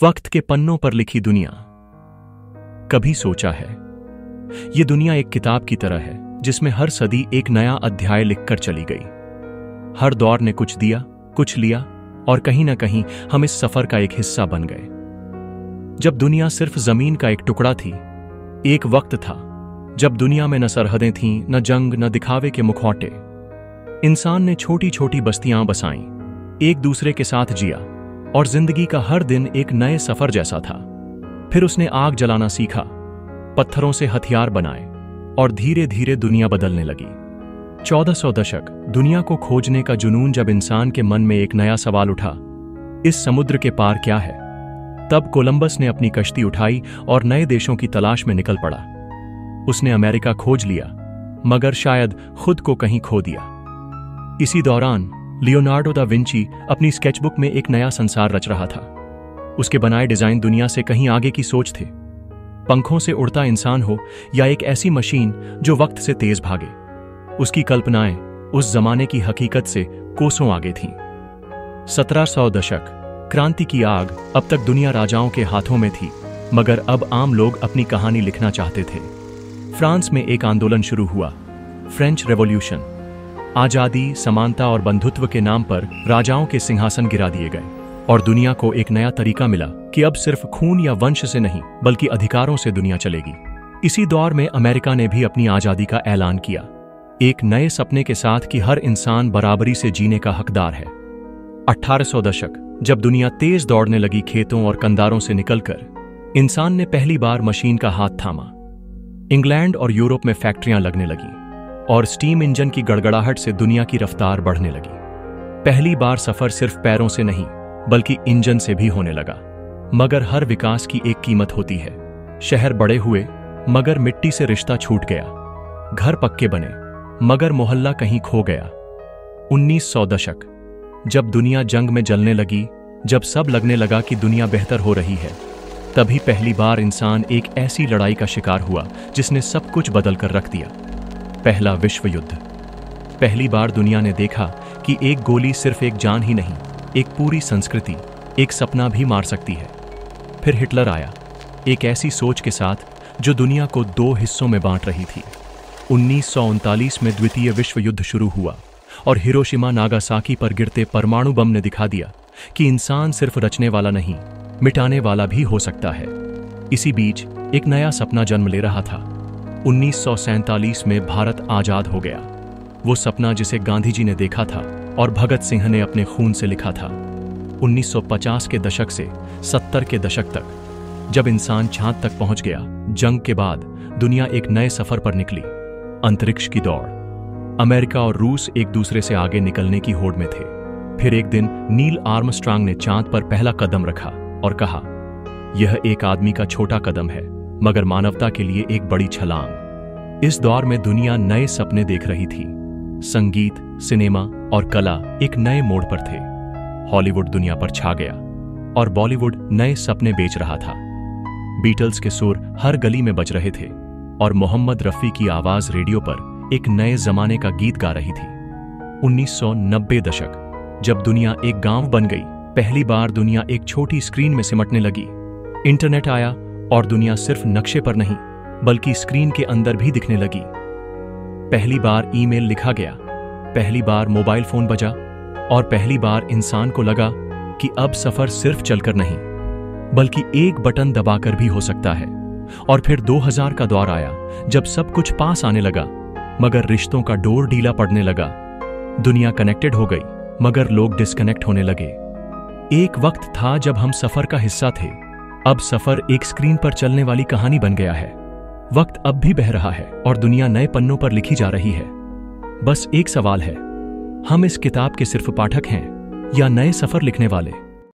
वक्त के पन्नों पर लिखी दुनिया। कभी सोचा है ये दुनिया एक किताब की तरह है जिसमें हर सदी एक नया अध्याय लिखकर चली गई। हर दौर ने कुछ दिया, कुछ लिया और कहीं ना कहीं हम इस सफर का एक हिस्सा बन गए। जब दुनिया सिर्फ जमीन का एक टुकड़ा थी, एक वक्त था जब दुनिया में न सरहदें थीं, न जंग, न दिखावे के मुखौटे। इंसान ने छोटी छोटी बस्तियां बसाईं, एक दूसरे के साथ जिया और जिंदगी का हर दिन एक नए सफर जैसा था। फिर उसने आग जलाना सीखा, पत्थरों से हथियार बनाए और धीरे धीरे दुनिया बदलने लगी। 1400 दशक, दुनिया को खोजने का जुनून। जब इंसान के मन में एक नया सवाल उठा, इस समुद्र के पार क्या है? तब कोलंबस ने अपनी कश्ती उठाई और नए देशों की तलाश में निकल पड़ा। उसने अमेरिका खोज लिया, मगर शायद खुद को कहीं खो दिया। इसी दौरान लियोनार्डो दा विंची अपनी स्केचबुक में एक नया संसार रच रहा था। उसके बनाए डिजाइन दुनिया से कहीं आगे की सोच थे। पंखों से उड़ता इंसान हो या एक ऐसी मशीन जो वक्त से तेज भागे, उसकी कल्पनाएं उस जमाने की हकीकत से कोसों आगे थीं। 1700 दशक, क्रांति की आग। अब तक दुनिया राजाओं के हाथों में थी, मगर अब आम लोग अपनी कहानी लिखना चाहते थे। फ्रांस में एक आंदोलन शुरू हुआ, फ्रेंच रेवोल्यूशन। आजादी, समानता और बंधुत्व के नाम पर राजाओं के सिंहासन गिरा दिए गए और दुनिया को एक नया तरीका मिला कि अब सिर्फ खून या वंश से नहीं बल्कि अधिकारों से दुनिया चलेगी। इसी दौर में अमेरिका ने भी अपनी आजादी का ऐलान किया, एक नए सपने के साथ कि हर इंसान बराबरी से जीने का हकदार है। 1800 दशक, जब दुनिया तेज दौड़ने लगी खेतों और कंदारों से निकलकर, इंसान ने पहली बार मशीन का हाथ थामा। इंग्लैंड और यूरोप में फैक्ट्रियां लगने लगीं और स्टीम इंजन की गड़गड़ाहट से दुनिया की रफ्तार बढ़ने लगी। पहली बार सफर सिर्फ पैरों से नहीं बल्कि इंजन से भी होने लगा। मगर हर विकास की एक कीमत होती है। शहर बड़े हुए मगर मिट्टी से रिश्ता छूट गया। घर पक्के बने मगर मोहल्ला कहीं खो गया। 1900 दशक, जब दुनिया जंग में जलने लगी, जब सब लगने लगा कि दुनिया बेहतर हो रही है, तभी पहली बार इंसान एक ऐसी लड़ाई का शिकार हुआ जिसने सब कुछ बदल कर रख दिया। पहला विश्व युद्ध। पहली बार दुनिया ने देखा कि एक गोली सिर्फ एक जान ही नहीं, एक पूरी संस्कृति, एक सपना भी मार सकती है। फिर हिटलर आया, एक ऐसी सोच के साथ जो दुनिया को दो हिस्सों में बांट रही थी। 1939 में द्वितीय विश्व युद्ध शुरू हुआ और हिरोशिमा नागासाकी पर गिरते परमाणु बम ने दिखा दिया कि इंसान सिर्फ रचने वाला नहीं, मिटाने वाला भी हो सकता है। इसी बीच एक नया सपना जन्म ले रहा था। 1947 में भारत आजाद हो गया। वो सपना जिसे गांधी जी ने देखा था और भगत सिंह ने अपने खून से लिखा था। 1950 के दशक से 70 के दशक तक, जब इंसान चांद तक पहुंच गया, जंग के बाद दुनिया एक नए सफर पर निकली, अंतरिक्ष की दौड़। अमेरिका और रूस एक दूसरे से आगे निकलने की होड़ में थे। फिर एक दिन नील आर्मस्ट्रांग ने चांद पर पहला कदम रखा और कहा, यह एक आदमी का छोटा कदम है मगर मानवता के लिए एक बड़ी छलांग। इस दौर में दुनिया नए सपने देख रही थी। संगीत, सिनेमा और कला एक नए मोड़ पर थे। हॉलीवुड दुनिया पर छा गया और बॉलीवुड नए सपने बेच रहा था। बीटल्स के सुर हर गली में बज रहे थे और मोहम्मद रफी की आवाज रेडियो पर एक नए जमाने का गीत गा रही थी। 1990 दशक, जब दुनिया एक गांव बन गई, पहली बार दुनिया एक छोटी स्क्रीन में सिमटने लगी। इंटरनेट आया और दुनिया सिर्फ नक्शे पर नहीं बल्कि स्क्रीन के अंदर भी दिखने लगी। पहली बार ईमेल लिखा गया, पहली बार मोबाइल फोन बजा और पहली बार इंसान को लगा कि अब सफर सिर्फ चलकर नहीं बल्कि एक बटन दबाकर भी हो सकता है। और फिर 2000 का दौर आया जब सब कुछ पास आने लगा मगर रिश्तों का डोर ढीला पड़ने लगा। दुनिया कनेक्टेड हो गई मगर लोग डिस्कनेक्ट होने लगे। एक वक्त था जब हम सफर का हिस्सा थे, अब सफर एक स्क्रीन पर चलने वाली कहानी बन गया है। वक्त अब भी बह रहा है और दुनिया नए पन्नों पर लिखी जा रही है। बस एक सवाल है, हम इस किताब के सिर्फ पाठक हैं या नए सफर लिखने वाले?